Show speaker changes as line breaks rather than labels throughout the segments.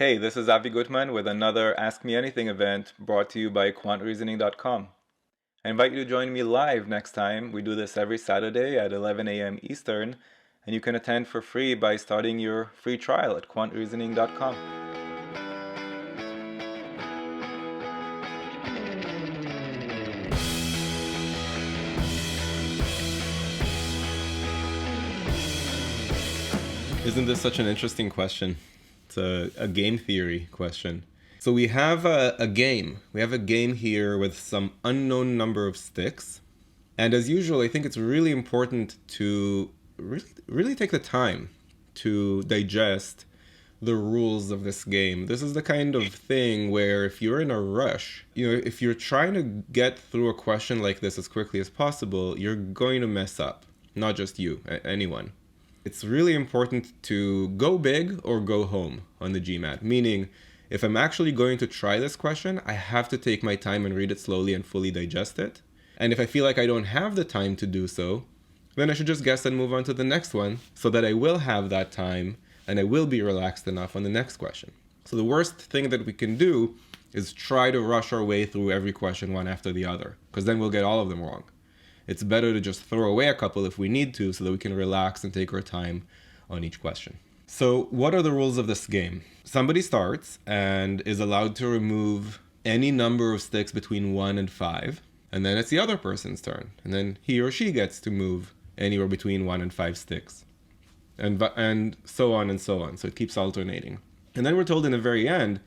Hey, this is Avi Gutman with another Ask Me Anything event brought to you by quantreasoning.com. I invite you to join me live next time. We do this every Saturday at 11 a.m. Eastern, and you can attend for free by starting your free trial at quantreasoning.com.
Isn't this such an interesting question? It's a game theory question. So we have a game. We have a game here with some unknown number of sticks. And as usual, I think it's really important to really take the time to digest the rules of this game. This is the kind of thing where if you're in a rush, if you're trying to get through a question like this as quickly as possible, you're going to mess up. Not just you, anyone. It's really important to go big or go home on the GMAT, meaning if I'm actually going to try this question, I have to take my time and read it slowly and fully digest it. And if I feel like I don't have the time to do so, then I should just guess and move on to the next one so that I will have that time and I will be relaxed enough on the next question. So the worst thing that we can do is try to rush our way through every question one after the other, because then we'll get all of them wrong. It's better to just throw away a couple if we need to so that we can relax and take our time on each question. So what are the rules of this game? Somebody starts and is allowed to remove any number of sticks between 1 and 5, and then it's the other person's turn. And then he or she gets to move anywhere between 1 and 5 sticks. And so on and so on. So it keeps alternating. And then we're told in the very end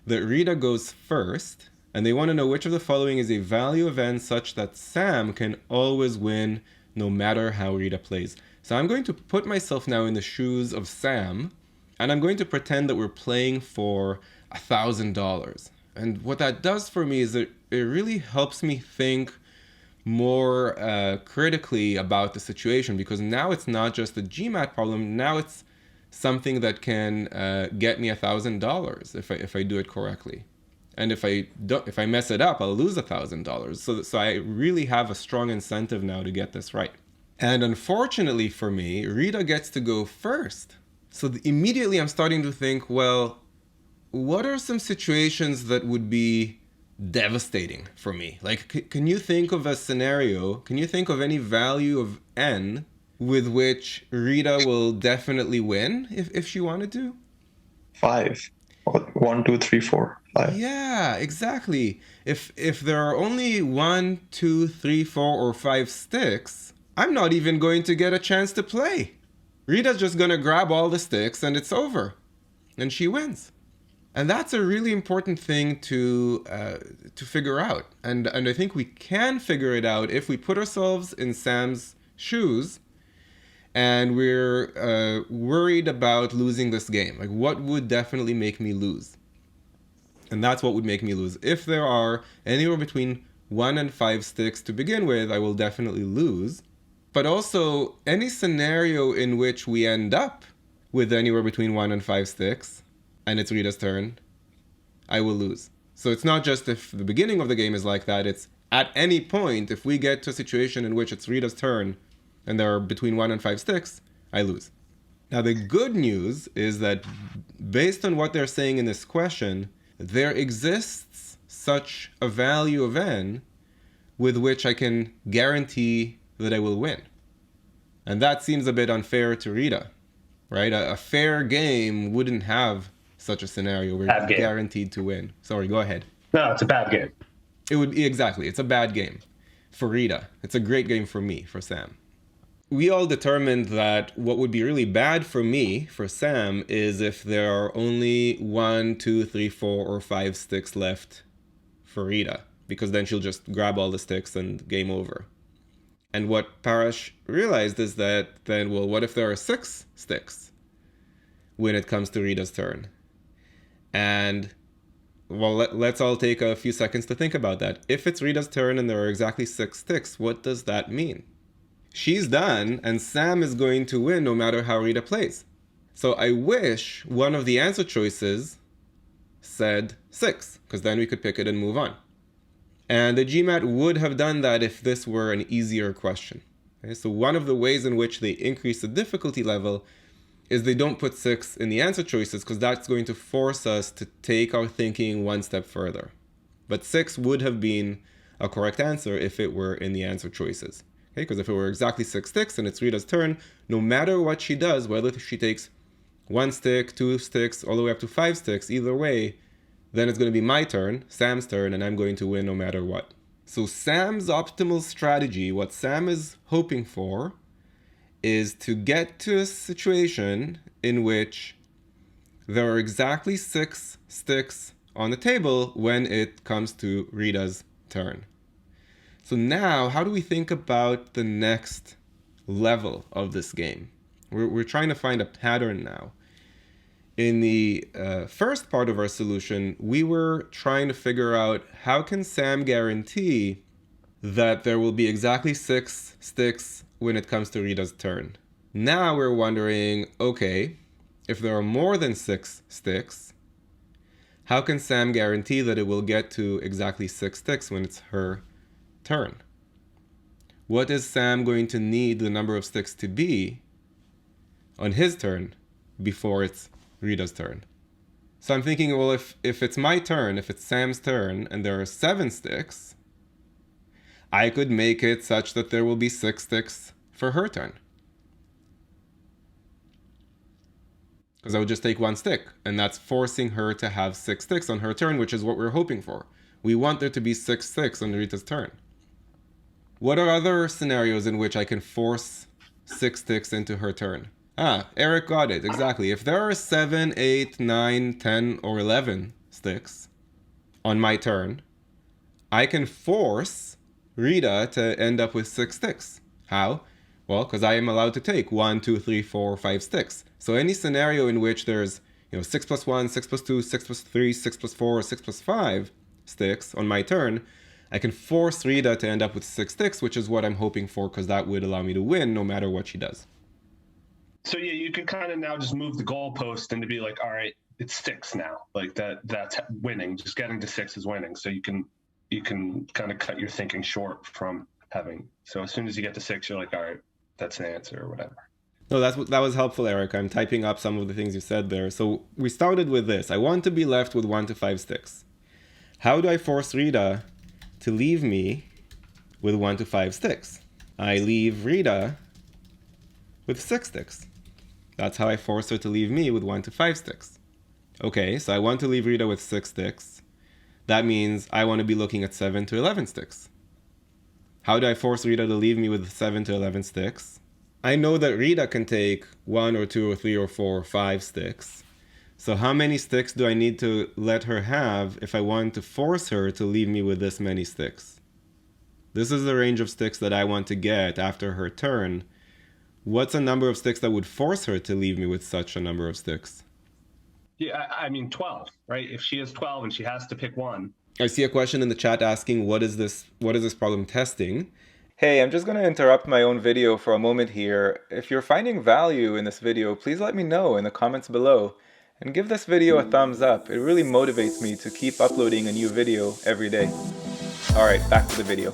that Rita goes first, and they want to know which of the following is a value of n such that Sam can always win no matter how Rita plays. So I'm going to put myself now in the shoes of Sam, and I'm going to pretend that we're playing for $1,000. And what that does for me is that it really helps me think more critically about the situation, because now it's not just a GMAT problem, now it's something that can get me $1,000 if I do it correctly. And if I mess it up, I'll lose $1,000. So I really have a strong incentive now to get this right. And unfortunately for me, Rita gets to go first. So immediately I'm starting to think, well, what are some situations that would be devastating for me? Like, can you think of a scenario? Can you think of any value of n with which Rita will definitely win if she wanted to?
5. 1, 2, 3, 4, 5.
Yeah, exactly. If there are only 1, 2, 3, 4, or 5 sticks, I'm not even going to get a chance to play. Rita's just gonna grab all the sticks and it's over, and she wins. And that's a really important thing to figure out. And I think we can figure it out if we put ourselves in Sam's shoes and we're worried about losing this game. Like, what would definitely make me lose? And that's what would make me lose. If there are anywhere between 1 and 5 sticks to begin with, I will definitely lose. But also, any scenario in which we end up with anywhere between 1 and 5 sticks, and it's Rita's turn, I will lose. So it's not just if the beginning of the game is like that, it's at any point, if we get to a situation in which it's Rita's turn, and there are between 1 and 5 sticks, I lose. Now the good news is that based on what they're saying in this question, there exists such a value of n with which I can guarantee that I will win. And that seems a bit unfair to Rita, right? A fair game wouldn't have such a scenario where you're guaranteed to win. Sorry, go ahead.
No, it's a bad game.
It would be, exactly. It's a bad game for Rita. It's a great game for me, for Sam. We all determined that what would be really bad for me, for Sam, is if there are only 1, 2, 3, 4, or 5 sticks left for Rita, because then she'll just grab all the sticks and game over. And what Parash realized is that then, well, what if there are 6 sticks when it comes to Rita's turn? And, well, let's all take a few seconds to think about that. If it's Rita's turn and there are exactly 6 sticks, what does that mean? She's done, and Sam is going to win no matter how Rita plays. So I wish one of the answer choices said 6, because then we could pick it and move on. And the GMAT would have done that if this were an easier question. Okay? So one of the ways in which they increase the difficulty level is they don't put 6 in the answer choices because that's going to force us to take our thinking one step further. But 6 would have been a correct answer if it were in the answer choices. Okay, because if it were exactly 6 sticks and it's Rita's turn, no matter what she does, whether she takes 1 stick, 2 sticks, all the way up to 5 sticks, either way, then it's going to be my turn, Sam's turn, and I'm going to win no matter what. So Sam's optimal strategy, what Sam is hoping for, is to get to a situation in which there are exactly 6 sticks on the table when it comes to Rita's turn. So now, how do we think about the next level of this game? We're trying to find a pattern now. In the first part of our solution, we were trying to figure out how can Sam guarantee that there will be exactly 6 sticks when it comes to Rita's turn. Now we're wondering, okay, if there are more than 6 sticks, how can Sam guarantee that it will get to exactly 6 sticks when it's her turn? What is Sam going to need the number of sticks to be on his turn before it's Rita's turn? So I'm thinking, well, if it's my turn, if it's Sam's turn, and there are 7 sticks, I could make it such that there will be 6 sticks for her turn. Because I would just take 1 stick, and that's forcing her to have 6 sticks on her turn, which is what we're hoping for. We want there to be 6 sticks on Rita's turn. What are other scenarios in which I can force 6 sticks into her turn? Eric got it, exactly. If there are 7, 8, 9, 10, or 11 sticks on my turn, I can force Rita to end up with 6 sticks. How? Well, because I am allowed to take 1, 2, 3, 4, 5 sticks. So any scenario in which there's 6 plus 1, 6 plus 2, 6 plus 3, 6 plus 4, or 6 plus 5 sticks on my turn, I can force Rita to end up with 6 sticks, which is what I'm hoping for, because that would allow me to win no matter what she does.
So yeah, you could kind of now just move the goalpost and to be like, all right, it's 6 now. Like that's winning. Just getting to 6 is winning. So you can kind of cut your thinking short from having. So as soon as you get to 6, you're like, all right, that's the answer or whatever.
No, that was helpful, Eric. I'm typing up some of the things you said there. So we started with this. I want to be left with 1 to 5 sticks. How do I force Rita to leave me with 1 to 5 sticks? I leave Rita with 6 sticks. That's how I force her to leave me with 1 to 5 sticks. Okay, so I want to leave Rita with 6 sticks. That means I want to be looking at 7 to 11 sticks. How do I force Rita to leave me with 7 to 11 sticks? I know that Rita can take 1 or 2 or 3 or 4 or 5 sticks. So how many sticks do I need to let her have if I want to force her to leave me with this many sticks? This is the range of sticks that I want to get after her turn. What's a number of sticks that would force her to leave me with such a number of sticks?
Yeah, I mean 12, right? If she has 12 and she has to pick 1.
I see a question in the chat asking, what is this problem testing?
Hey, I'm just going to interrupt my own video for a moment here. If you're finding value in this video, please let me know in the comments below. And give this video a thumbs up. It really motivates me to keep uploading a new video every day. Alright, back to the video.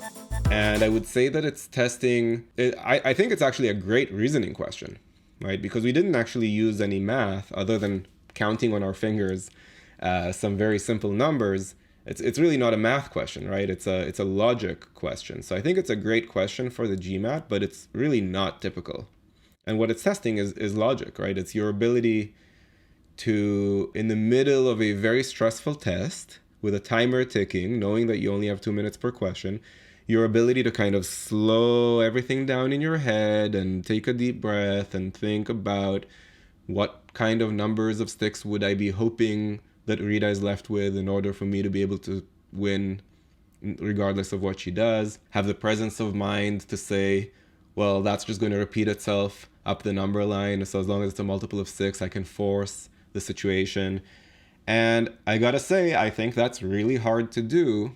And I would say that it's testing, I think it's actually a great reasoning question, right? Because we didn't actually use any math other than counting on our fingers some very simple numbers. It's really not a math question, right? It's a logic question. So I think it's a great question for the GMAT, but it's really not typical. And what it's testing is logic, right? It's your ability to, in the middle of a very stressful test with a timer ticking, knowing that you only have 2 minutes per question, your ability to kind of slow everything down in your head and take a deep breath and think about what kind of numbers of sticks would I be hoping that Rita is left with in order for me to be able to win regardless of what she does. Have the presence of mind to say, well, that's just going to repeat itself up the number line. So as long as it's a multiple of 6, I can force the situation. And I gotta say, I think that's really hard to do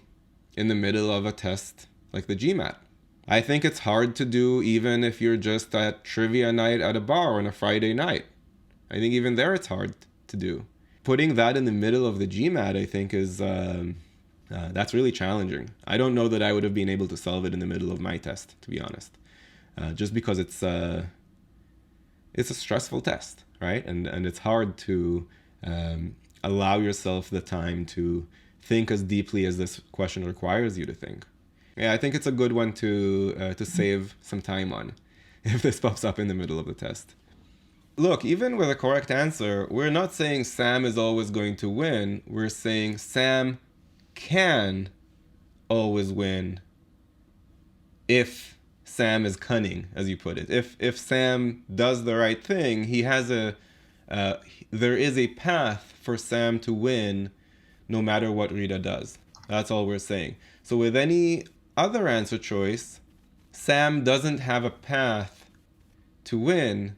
in the middle of a test like the GMAT. I think it's hard to do even if you're just at trivia night at a bar on a Friday night. I think even there it's hard to do. Putting that in the middle of the GMAT, I think, is that's really challenging. I don't know that I would have been able to solve it in the middle of my test, to be honest. Just because it's it's a stressful test, right? And it's hard to allow yourself the time to think as deeply as this question requires you to think. Yeah, I think it's a good one to save some time on if this pops up in the middle of the test. Look, even with a correct answer, we're not saying Sam is always going to win. We're saying Sam can always win if Sam is cunning, as you put it. If Sam does the right thing, he has there is a path for Sam to win no matter what Rita does. That's all we're saying. So with any other answer choice, Sam doesn't have a path to win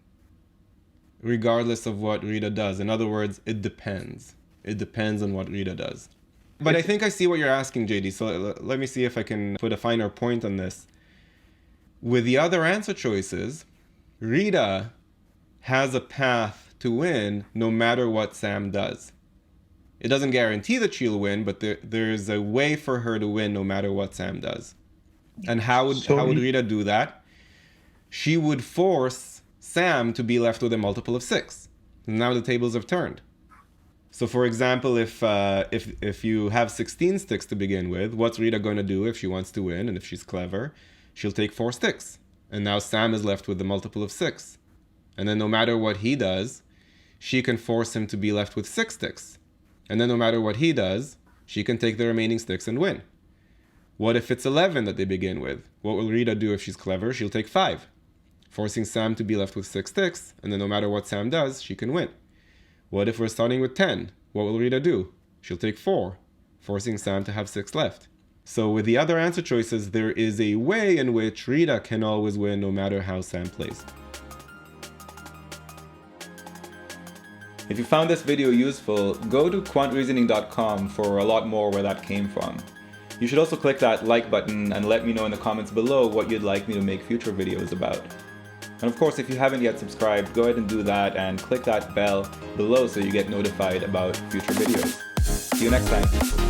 regardless of what Rita does. In other words, it depends. It depends on what Rita does. But I think I see what you're asking, JD. So let me see if I can put a finer point on this. With the other answer choices, Rita has a path to win no matter what Sam does. It doesn't guarantee that she'll win, but there's a way for her to win no matter what Sam does. And how would Rita do that? She would force Sam to be left with a multiple of 6. And now the tables have turned. So for example, if you have 16 sticks to begin with, what's Rita going to do if she wants to win and if she's clever? She'll take 4 sticks. And now Sam is left with the multiple of 6. And then no matter what he does, she can force him to be left with 6 sticks. And then no matter what he does, she can take the remaining sticks and win. What if it's 11 that they begin with? What will Rita do if she's clever? She'll take 5, forcing Sam to be left with 6 sticks, and then no matter what Sam does, she can win. What if we're starting with 10? What will Rita do? She'll take 4, forcing Sam to have 6 left. So with the other answer choices, there is a way in which Rita can always win no matter how Sam plays.
If you found this video useful, go to quantreasoning.com for a lot more where that came from. You should also click that like button and let me know in the comments below what you'd like me to make future videos about. And of course, if you haven't yet subscribed, go ahead and do that and click that bell below so you get notified about future videos. See you next time.